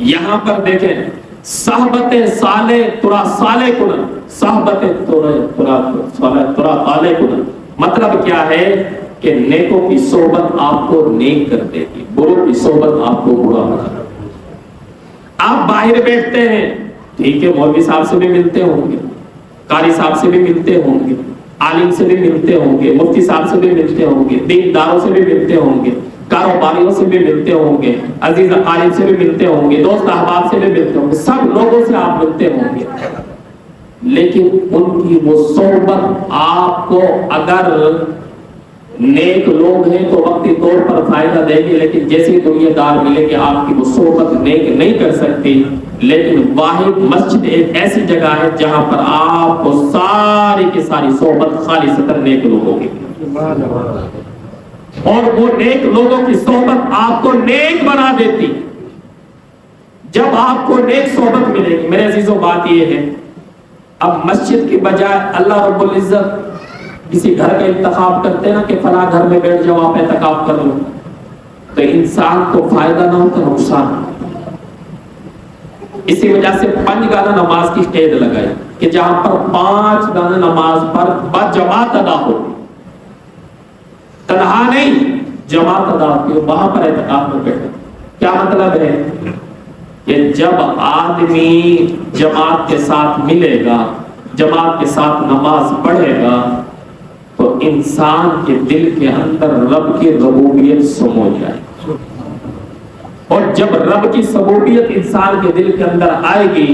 یہاں پر دیکھیں صحبت صالح ترا صالح کن، صحبت ترا صالح کن، مطلب کیا ہے کہ نیکوں کی صحبت آپ کو نیک کر دے گی، بروں کی صحبت آپ کو برا بنا دے گی۔ آپ باہر بیٹھتے ہیں، ٹھیک ہے، مولوی صاحب سے بھی ملتے ہوں گے، قاری صاحب سے بھی ملتے ہوں گے، عالم سے بھی ملتے ہوں گے، مفتی صاحب سے بھی ملتے ہوں گے، دینداروں سے بھی ملتے ہوں گے، کاروباریوں سے بھی ملتے ہوں گے، عزیز اقارب سے بھی ملتے ہوں گے، دوست احباب سے بھی ملتے ہوں گے، سب لوگوں سے آپ ملتے ہوں گے، لیکن ان کی وہ صحبت آپ کو اگر نیک لوگ ہیں تو وقتی طور پر فائدہ دے گی، لیکن جیسے دنیا دار ملے گی آپ کی وہ صحبت نیک نہیں کر سکتی۔ لیکن واحد مسجد ایک ایسی جگہ ہے جہاں پر آپ کو ساری کی ساری صحبت خالصتاً نیک لوگوں کی، اور وہ نیک لوگوں کی صحبت آپ کو نیک بنا دیتی۔ جب آپ کو نیک صحبت ملے گی، میرے عزیزوں بات یہ ہے، اب مسجد کی بجائے اللہ رب العزت کسی گھر کا انتخاب کرتے نا کہ فلاں گھر میں بیٹھ جاؤ آپ اعتکاف کر لو، تو انسان کو فائدہ نہ ہوتا نقصان۔ اسی وجہ سے 5 گانا نماز کی قید لگائی کہ جہاں پر 5 گانا نماز پر بجماعت ادا ہو، تنہا نہیں جماعت ادا ہوتی ہے، وہاں پر اعتکاف میں بیٹھے۔ کیا مطلب ہے کہ جب آدمی جماعت کے ساتھ ملے گا، جماعت کے ساتھ نماز پڑھے گا، تو انسان کے دل کے اندر رب کی ربوبیت سمو جائے، اور جب رب کی ربوبیت انسان کے دل کے اندر آئے گی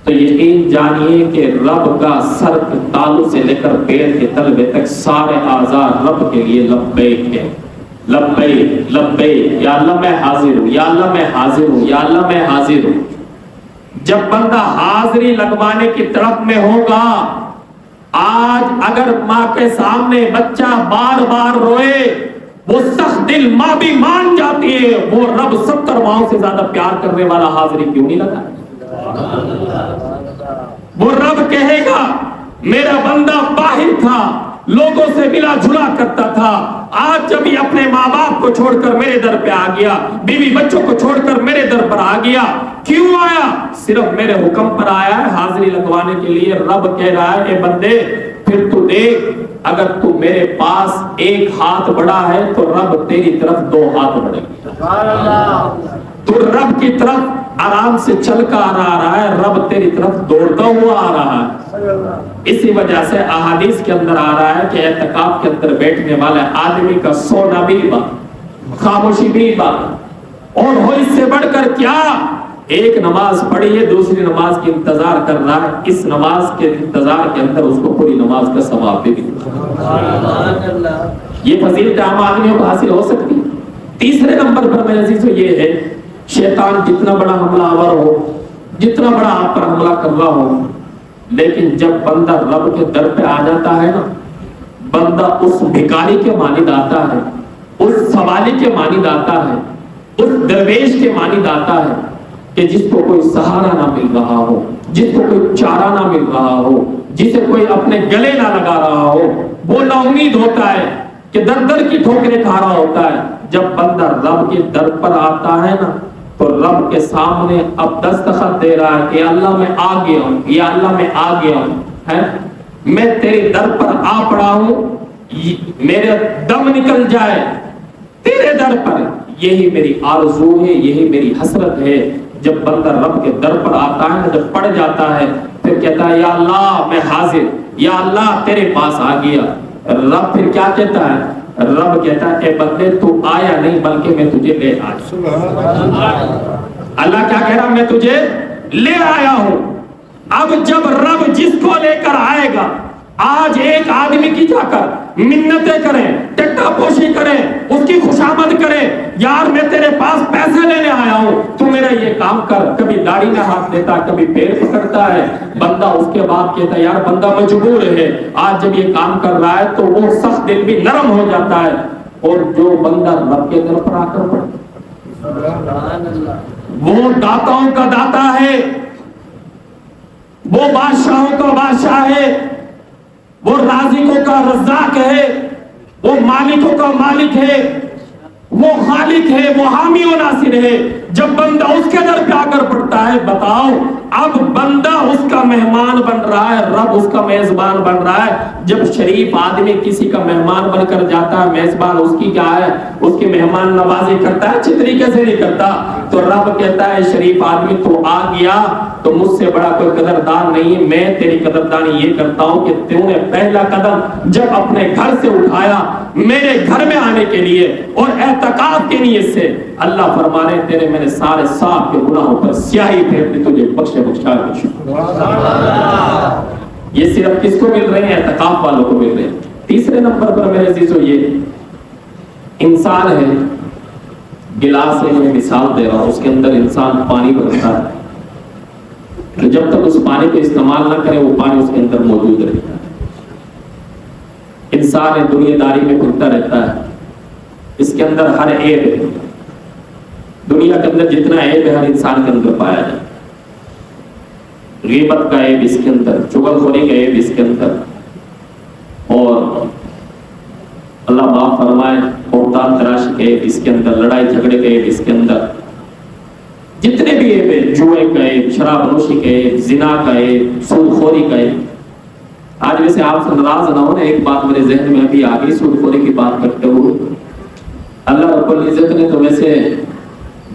تو یقین جانیے کہ رب کا سر کے تالو سے لے کر پیر کے تلوے تک سارے اعضاء رب کے لیے لبیک ہے، لبیک لبیک، یا اللہ میں حاضر ہوں، یا اللہ میں حاضر ہوں، یا اللہ میں حاضر ہوں۔ جب بندہ حاضری لگوانے کی طرف میں ہوگا، آج اگر ماں کے سامنے بچہ بار بار روئے، وہ سخت دل ماں بھی مان جاتی ہے، وہ رب 70 ماؤں سے زیادہ پیار کرنے والا حاضری کیوں نہیں لگا؟ وہ رب کہے گا میرا بندہ باہر تھا، لوگوں سے ملا جلا کرتا تھا، آج جب یہ اپنے ماں باپ کو چھوڑ کر میرے در پہ آ گیا، بیوی بچوں کو چھوڑ کر میرے در پر آ گیا، کیوں آیا؟ صرف میرے حکم پر آیا ہے حاضری لگوانے کے لیے۔ رب کہہ رہا ہے اے بندے پھر تو دیکھ، اگر تو میرے پاس ایک ہاتھ بڑھا ہے تو رب تیری طرف 2 ہاتھ بڑھے گی، تو رب کی طرف آرام سے چل کر آ رہا ہے، رب تیری طرف دوڑتا ہوا آ رہا ہے۔ اسی وجہ سے احادیث کے اندر آ رہا ہے کہ اعتکاف کے اندر بیٹھنے والے آدمی کا سونا بھی عبادت، خاموشی بھی عبادت، اور ہو اس سے بڑھ کر کیا؟ ایک نماز پڑھی ہے، دوسری نماز کی انتظار کر رہا ہے، اس نماز کے انتظار کے اندر اس کو پوری نماز کا ثواب بھی ملتا ہے۔ یہ فضیلت عام آدمیوں کو حاصل ہو سکتی ہے۔ تیسرے نمبر پر میرے عزیزو یہ ہے، شیطان جتنا بڑا حملہ آور ہو، جتنا بڑا آپ پر حملہ کر رہا ہو، لیکن جب بندہ رب کے در پہ آ جاتا ہے نا، بندہ اس بھکاری کے مانند آتا ہے، اس سوالی کے مانند آتا ہے، اس درویش کے مانند آتا ہے کہ جس کو کوئی سہارا نہ مل رہا ہو، جس کو کوئی چارہ نہ مل رہا ہو، جسے کوئی اپنے گلے نہ لگا رہا ہو، وہ نا امید ہوتا ہے کہ در در کی ٹھوکریں کھا رہا ہوتا ہے۔ جب بندہ رب کے در پر آتا ہے نا تو رب کے سامنے اب دستخط دے رہا ہے کہ اللہ میں آ گیا ہوں، یا اللہ میں آ گیا ہوں، میں تیرے در پر آ پڑا ہوں، میرے دم نکل جائے تیرے در پر، یہی میری آرزو ہے، یہی میری حسرت ہے۔ جب بندہ رب کے در پر آتا ہے، جب پڑ جاتا ہے، پھر کہتا ہے یا اللہ میں حاضر، یا اللہ تیرے پاس آ گیا۔ رب پھر کیا کہتا ہے؟ رب کہتا ہے اے بندے تو آیا نہیں بلکہ میں تجھے لے آیا۔ اللہ کیا کہہ رہا؟ میں تجھے لے آیا ہوں۔ اب جب رب جس کو لے کر آئے گا، آج ایک آدمی کی جا کر منتیں کریں، ٹٹا پوشی کریں، اس کی خوشامد کریں، یار میں تیرے پاس پیسے لینے آیا ہوں، تو میرا یہ کام کر، کبھی داڑھی میں ہاتھ دیتا، کبھی پیر پکڑتا ہے بندہ، اس کے بعد کہتا ہے یار بندہ مجبور ہے، آج جب یہ کام کر رہا ہے تو وہ سخت دل بھی نرم ہو جاتا ہے، اور جو بندہ رب کے در پر آ کر پڑتا وہ داتاؤں کا داتا ہے، وہ بادشاہوں کا بادشاہ ہے، وہ رازقوں کا رزاق ہے، وہ مالکوں کا مالک ہے، وہ خالق ہے، وہ حامی و ناصر ہے، جب بندہ اس کے در پہ آ کر پڑتا ہے، بتاؤ اب بندہ اس کا مہمان بن رہا ہے، رب اس کا میزبان بن رہا ہے۔ جب شریف آدمی کسی کا مہمان بن کر جاتا ہے، میزبان اس کی کیا ہے، اس کی مہمان نوازی کرتا ہے، اچھی طریقے سے نہیں کرتا، تو رب کہتا ہے شریف آدمی تو آ گیا تو مجھ سے بڑا کوئی قدردان نہیں ہے، میں تیری قدردانی یہ کرتا ہوں کہ تو نے پہلا قدم جب اپنے گھر سے اٹھایا میرے گھر میں آنے کے لیے اور اعتکاف کی نیت سے، اللہ فرما رہے تیرے میں نے سارے سال کے گناہوں پر سیاہی پھیر دی، تجھے بخشے بخشا کے یہ صرف کس کو مل رہے ہیں؟ اعتکاف والوں کو مل رہے ہیں۔ تیسرے نمبر پر میرے عزیزو یہ انسان ہے، گلاس ہے، میں مثال دے رہا ہوں، اس کے اندر انسان پانی بھرتا ہے کہ جب تک اس پانی کو استعمال نہ کرے وہ پانی اس کے اندر موجود رہتا ہے۔ انسان ہے، دنیا داری میں گھومتا رہتا ہے، اس کے اندر ہر عیب ہے، دنیا کے اندر جتنا عیب ہے ہر انسان کے اندر پایا جائے، غیبت کا عیب اس کے اندر، چغلخوری کا عیب اس کے اندر، اور اللہ معاف فرمائے بہتان تراشی کا عیب اس کے اندر، لڑائی جھگڑے کا عیب اس کے اندر، جتنے بھی عیب ہے، جوئے کا عیب، شراب نوشی کا عیب، زنا کا عیب، سود خوری کا عیب۔ آج ویسے آپ سے ناراض نہ ہو نا، ایک بات میرے ذہن میں ابھی آ گئی سود خوری کی بات کرتے ہوئے، اللہ رب العزت نے تو ویسے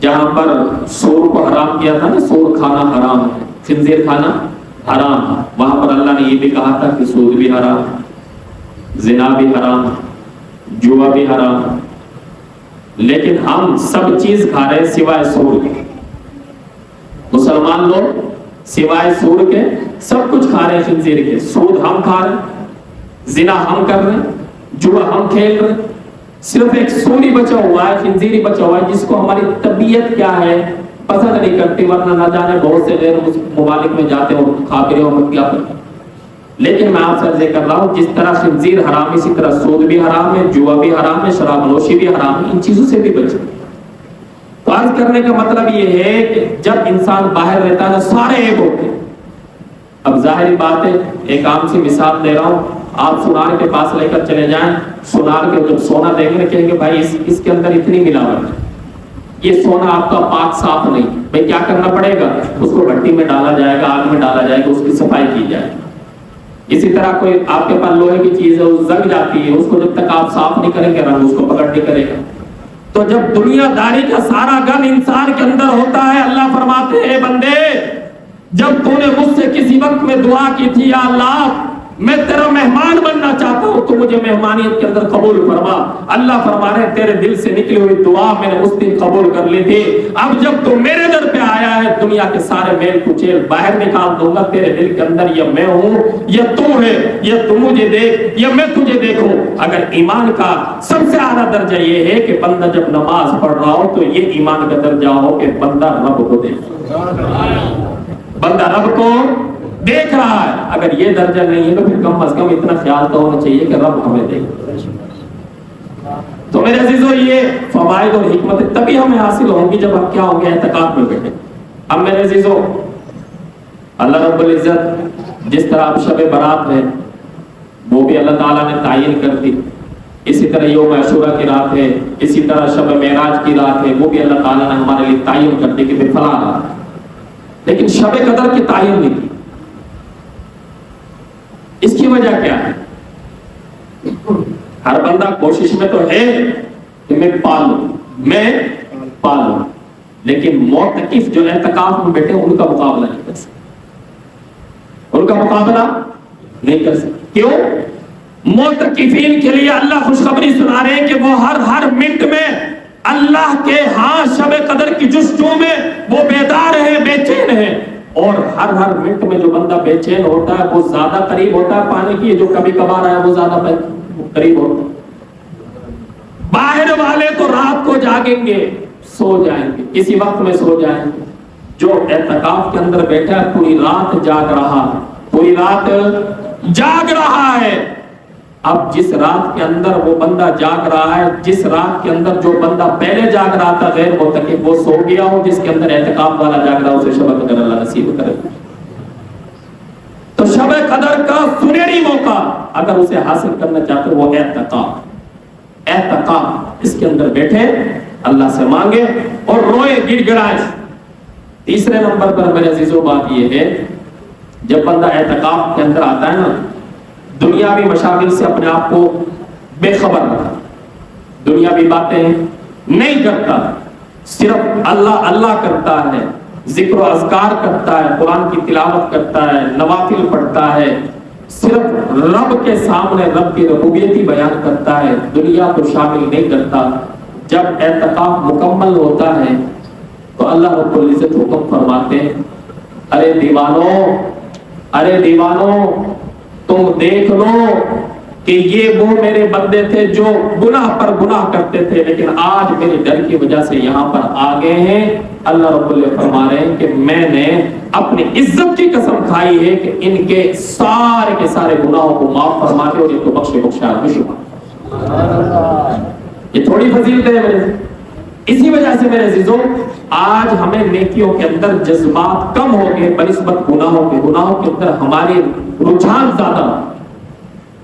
جہاں پر سور کو حرام کیا تھا نا، سور کھانا حرام ہے، خنزیر کھانا حرام ہے، وہاں پر اللہ نے یہ بھی کہا تھا کہ سود بھی حرام ہے، زنا بھی حرام ہے، جوا بھی حرام ہے، لیکن ہم سب چیز کھا رہے ہیں سوائے سور کے۔ مسلمان لوگ سوائے سور کے سب کچھ کھا رہے ہیں خنزیر کے، سود ہم کھا رہے ہیں، زنا ہم کر رہے ہیں، جوا ہم کھیل رہے ہیں، صرف ایک سوری بچا ہوا ہے، خنزیری بچا ہوا ہے، جس کو ہماری طبیعت کیا ہے پسند نہیں کرتی، ورنہ نہ جانے بہت سے غیر ممالک میں جاتے ہو کھا کے ہو کیا کرتے۔ لیکن میں آپ سے عرض کر رہا ہوں جس طرح خنزیر حرام ہے اسی طرح سود بھی حرام ہے، جوا بھی حرام ہے، شراب نوشی بھی حرام ہے، ان چیزوں سے بھی بچیں۔ تو عرض کرنے کا مطلب یہ ہے کہ جب انسان باہر رہتا ہے سارے عیب ہوتے ہیں۔ اب ظاہری بات ہے، ایک عام سی مثال دے رہا ہوں، آپ سونار کے پاس لے کر چلے جائیں، سونار کے جب سونا دیکھیں گے کہیں گے بھائی اس کے اندر اتنی ملاوٹ ہے، یہ سونا آپ کا پاک صاف نہیں، بھائی کیا کرنا پڑے گا، اس کو بھٹی میں ڈالا جائے گا، آگ میں ڈالا جائے گا، اس کی صفائی کی جائے گی۔ اسی طرح کوئی آپ کے پاس لوہے کی چیز ہے، وہ زنگ جاتی ہے، اس کو جب تک آپ صاف نہیں کریں گے رنگ اس کو پکڑ نہیں کرے گا۔ تو جب دنیا داری کا سارا گن انسان کے اندر ہوتا ہے، اللہ فرماتے ہیں اے بندے جب تو نے مجھ سے کسی وقت میں دعا کی تھی یا اللہ میں تیرا مہمان بننا چاہتا ہوں تو مجھے مہمانیت کے اندر قبول فرما، اللہ فرما رہے تیرے دل سے نکلی ہوئی دعا میں نے اس دن قبول کر لی تھی، اب جب تو میرے در پہ آیا ہے دنیا کے سارے میل کچیل باہر نکال دوں گا، تیرے دل کے اندر یہ میں ہوں یا تو ہے، یا تو مجھے دیکھ یا میں تجھے دیکھوں۔ اگر ایمان کا سب سے اعلیٰ درجہ یہ ہے کہ بندہ جب نماز پڑھ رہا ہو تو یہ ایمان کا درجہ ہو کہ بندہ رب کو دیکھ، بندہ رب کو دیکھ رہا ہے۔ اگر یہ درجہ نہیں ہے تو پھر کم از کم اتنا خیال تو ہونا چاہیے کہ رب ہمیں دیکھ۔ تو میرے عزیزو یہ فوائد اور حکمتیں تبھی ہمیں حاصل ہوں گی جب ہم کیا ہوں گے اعتکاف میں بیٹھے۔ اب میرے عزیزو اللہ رب العزت جس طرح اب شب برات ہے وہ بھی اللہ تعالیٰ نے تعین کر دی، اسی طرح یوم عاشوراء کی رات ہے، اسی طرح شب معراج کی رات ہے، وہ بھی اللہ تعالیٰ نے ہمارے لیے تعین کر دی کہ بے فلاں رات ہے، لیکن شب قدر کی تعین نہیں کی۔ اس کی وجہ کیا ہے؟ ہر بندہ کوشش میں تو ہے کہ میں پالوں، لیکن معتکف جو اعتکاف میں بیٹھے ان کا مقابلہ نہیں کر سکتے، ان کا مقابلہ نہیں کر سکتے۔ کیوں؟ معتکفین کے لیے اللہ خوشخبری سنا رہے ہیں کہ وہ ہر منٹ میں اللہ کے ہاں شب قدر کی جستجو میں وہ بیدار ہیں، بے چین ہیں، اور ہر منٹ میں جو بندہ بے چین ہوتا ہے وہ زیادہ قریب ہوتا ہے پانے کی، جو کبھی کبھار آیا وہ زیادہ قریب ہوتا ہے۔ باہر والے تو رات کو جاگیں گے، سو جائیں گے، کسی وقت میں سو جائیں گے، جو اعتکاف کے اندر بیٹھا ہے پوری رات جاگ رہا ہے، پوری رات جاگ رہا ہے۔ اب جس رات کے اندر وہ بندہ جاگ رہا ہے، جس رات کے اندر جو بندہ پہلے جاگ رہا تھا غیر معتکف وہ سو گیا ہو، جس کے اندر اعتکاف والا جاگ رہا اسے شب قدر اللہ نصیب کرے۔ تو شب قدر کا سنہری موقع اگر اسے حاصل کرنا چاہتے وہ اعتکاف، اس کے اندر بیٹھے اللہ سے مانگے اور روئے گڑ گڑائے۔ تیسرے نمبر پر میرے عزیزو بات یہ ہے، جب بندہ اعتکاف کے اندر آتا ہے نا، دنیاوی مشاغل سے اپنے آپ کو بے خبر رکھتا، دنیاوی باتیں نہیں کرتا، صرف اللہ اللہ کرتا ہے، ذکر و اذکار کرتا ہے، قرآن کی تلاوت کرتا ہے، نوافل پڑھتا ہے، صرف رب کے سامنے رب کی ربوبیت ہی بیان کرتا ہے، دنیا کو شامل نہیں کرتا۔ جب اعتکاف مکمل ہوتا ہے تو اللہ رب العزت حکم فرماتے ہیں، ارے دیوانوں تم دیکھ لو کہ یہ وہ میرے بندے تھے جو گناہ پر گناہ کرتے تھے، لیکن آج میرے ڈر کی وجہ سے یہاں پر آ گئے ہیں۔ اللہ رب العزت فرما رہے ہیں کہ میں نے اپنی عزت کی قسم کھائی ہے کہ ان کے سارے گناہوں کو معاف فرما دے اور ان کو بخشا میں شمار۔ یہ تھوڑی فضیلت ہے میرے، اسی وجہ سے میرے عزیزوں آج ہمیں نیکیوں کے اندر جذبات کم ہو گئے بنسبت گناہوں کے اندر ہماری رجحان زیادہ،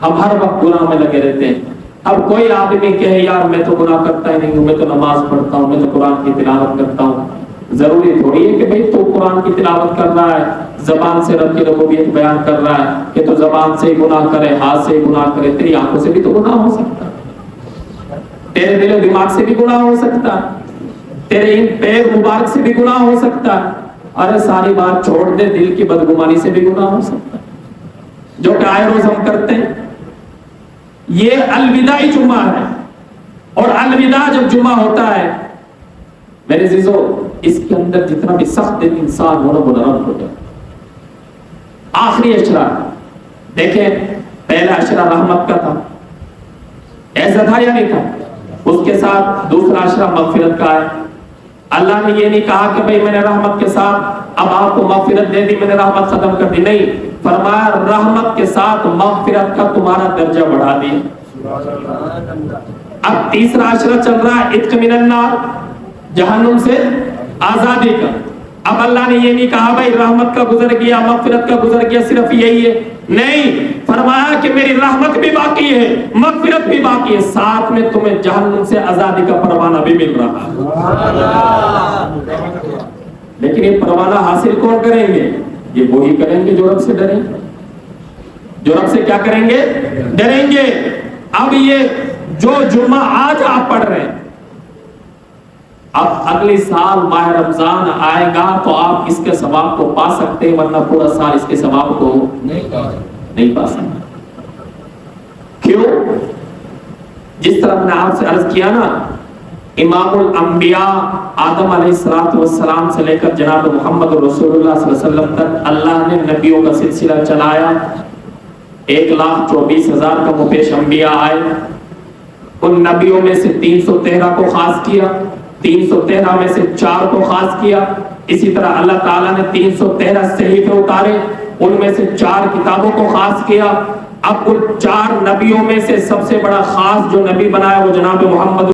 ہم ہر وقت گناہ میں لگے رہتے ہیں۔ اب کوئی آدمی کہے یار میں تو گناہ کرتا ہی نہیں ہوں، میں تو نماز پڑھتا ہوں، میں تو قرآن کی تلاوت کرتا ہوں، ضروری تھوڑی ہے کہ بھئی تو قرآن کی تلاوت کر رہا ہے، زبان سے رب کی ربوبیت بیان کر رہا ہے کہ تو زبان سے گناہ کرے، ہاتھ سے گناہ کرے، تیری آنکھوں سے بھی تو گناہ ہو سکتا ہے، تیرے دل و دماغ سے بھی گناہ ہو سکتا ہے، تیرے ان پیر مبارک سے بھی گناہ ہو سکتا ہے۔ ارے ساری بات چھوڑ دے، دل کی بدگمانی سے بھی گناہ ہو سکتا ہے، جو کہ آئے روز ہم کرتے ہیں۔ یہ الوداعی جمعہ ہے، اور الوداع جب جمعہ ہوتا ہے میرے عزیزو، اس کے اندر جتنا بھی سخت دل انسان ہونا وہ نرم ہو جائے۔ آخری اشرا دیکھیں، پہلا اشرا رحمت کا تھا، ایسا تھا یا نہیں تھا؟ اس کے ساتھ دوسرا اشرا مغفرت کا ہے۔ اللہ نے یہ نہیں کہا کہ بھئی میں نے رحمت کے ساتھ اب آپ کو مغفرت دے دی، میں نے رحمت ختم کر دی، نہیں، فرمایا رحمت کے ساتھ مغفرت کا تمہارا درجہ بڑھا دیا۔ اب تیسرا اشرا چل رہا ہے عتق من النار، جہنم سے آزادی کا۔ اب اللہ نے یہ نہیں کہا بھئی رحمت کا گزر گیا، مغفرت کا گزر گیا، صرف یہی ہے، نہیں، فرمایا کہ میری رحمت بھی باقی ہے، مغفرت بھی باقی ہے، ساتھ میں تمہیں جہنم سے آزادی کا پروانہ بھی مل رہا ہے۔ لیکن یہ پروانہ حاصل کون کریں گے؟ یہ وہی کریں گے جو رب سے ڈریں گے، جو رب سے کیا کریں گے؟ ڈریں گے۔ اب یہ جو جمعہ آج آپ پڑھ رہے ہیں، اب اگلی سال ماہ رمضان آئے گا تو آپ اس کے ثواب کو پا سکتے ہیں، ورنہ پورا سال اس کے ثواب کو نہیں پا سکتے۔ کیوں؟ جس طرح میں نے آپ سے عرض کیا نا، امام الانبیاء آدم علیہ السلام سے لے کر جناب محمد رسول اللہ صلی اللہ علیہ وسلم تک اللہ نے نبیوں کا سلسلہ چلایا۔ 1,24,000 کا مپیش انبیاء آئے، ان نبیوں میں سے 313 کو خاص کیا، 313 میں سے 4 کو خاص کیا۔ اسی طرح اللہ تعالیٰ نے 313 صحیفے اتارے، ان میں سے 4 کتابوں کو خاص کیا۔ اب ان 4 نبیوں میں سے سب سے بڑا خاص جو نبی بنایا وہ جناب محمد